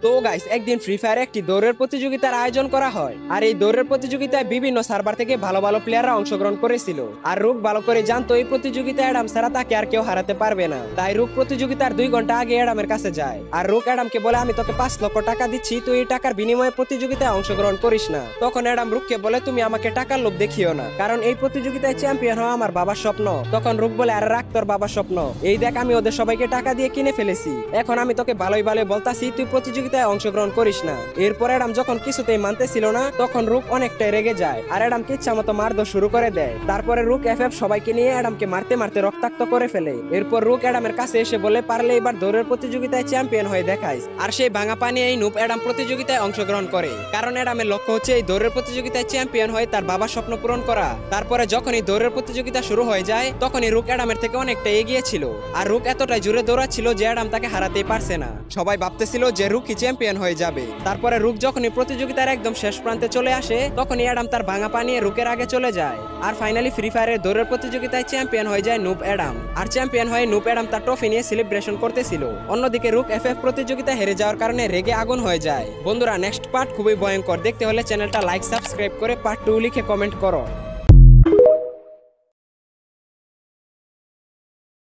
তো গাইস, একদিন free fire একটি দৌড়ের প্রতিযোগিতার আয়োজন করা হয়। আর এই দৌড়ের প্রতিযোগিতায় বিভিন্ন সার্ভার থেকে ভালো ভালো প্লেয়াররা অংশগ্রহণ করেছিল। আর রুক ভালো করে জানতো এই প্রতিযোগিতায় অ্যাডাম ছাড়া তাকে আর কেউ হারাতে পারবে না। তাই রুক প্রতিযোগিতার 2 ঘন্টা আগে অ্যাডামের কাছে যায়। আর রুক অ্যাডামকে বলে, আমি তোকে 5 লক্ষ টাকা দিচ্ছি, তুই এই টাকার বিনিময়ে প্রতিযোগিতায় অংশগ্রহণ করিস না। তখন অ্যাডাম রুককে বলে, তুমি আমাকে টাকার লোভ দেখিও না, কারণ এই প্রতিযোগিতায় চ্যাম্পিয়ন হওয়া আমার বাবার স্বপ্ন। তখন রুক বলে, আরে রাখ তোর বাবার স্বপ্ন, এই দেখ আমি ওদের সবাইকে টাকা দিয়ে কিনে ফেলেছি। এখন আমি তোকে ভালোই ভালোই বলতাছি, তুই প্রতিযোগিতায় অংশগ্রহণ করিস না। এরপর অ্যাডাম যখন কিছুতেই মানতেছিল না, তখন রুক অনেকটাই রেগে যায় আর অ্যাডামকে ইচ্ছা মতো মারধর শুরু করে দেয়। তারপরে রুক এফএফ সবাইকে নিয়ে অ্যাডামকে মারতে মারতে রক্তাক্ত করে ফেলে। এরপর রুক অ্যাডামের কাছে এসে বলে, পারলে এবার দৌড়ের প্রতিযোগিতায় চ্যাম্পিয়ন হয়ে দেখাইস। আর সেই ভাঙা পানি এই নুব অ্যাডাম প্রতিযোগিতায় অংশগ্রহণ করে, কারণ অ্যাডামের লক্ষ্য হচ্ছে এই দৌড়ের প্রতিযোগিতায় চ্যাম্পিয়ন হয়ে তার বাবার স্বপ্ন পূরণ করা। তারপরে যখন এই দৌড়ের প্রতিযোগিতা শুরু হয়ে যায়, তখনই রুক অ্যাডামের থেকে অনেকটা এগিয়ে ছিল। আর রুক এতটাই জোরে দৌড়াচ্ছিল যে অ্যাডাম তাকে হারাতেই পারছে না। সবাই ভাবতেছিল যে রুকই চ্যাম্পিয়ন হয়ে যাবে। তারপরে রুক যখনই প্রতিযোগিতার একদম শেষ প্রান্তে চলে আসে, তখনই অ্যাডাম তার ভাঙা পা নিয়ে রুকের আগে চলে যায়। আর ফাইনালি ফ্রি ফায়ারের দৌড়ের প্রতিযোগিতায় চ্যাম্পিয়ন হয়ে যায় নুব অ্যাডাম। আর চ্যাম্পিয়ন হয়ে নুব অ্যাডাম তার ট্রফি নিয়ে সেলিব্রেশন করতেছিল। অন্যদিকে রুক এফএফ প্রতিযোগিতায় হেরে যাওয়ার কারণে রেগে আগুন হয়ে যায়। বন্ধুরা, নেক্সট পার্ট খুবই ভয়ঙ্কর, দেখতে হলে চ্যানেলটা লাইক সাবস্ক্রাইব করে পার্ট 2 লিখে কমেন্ট করো।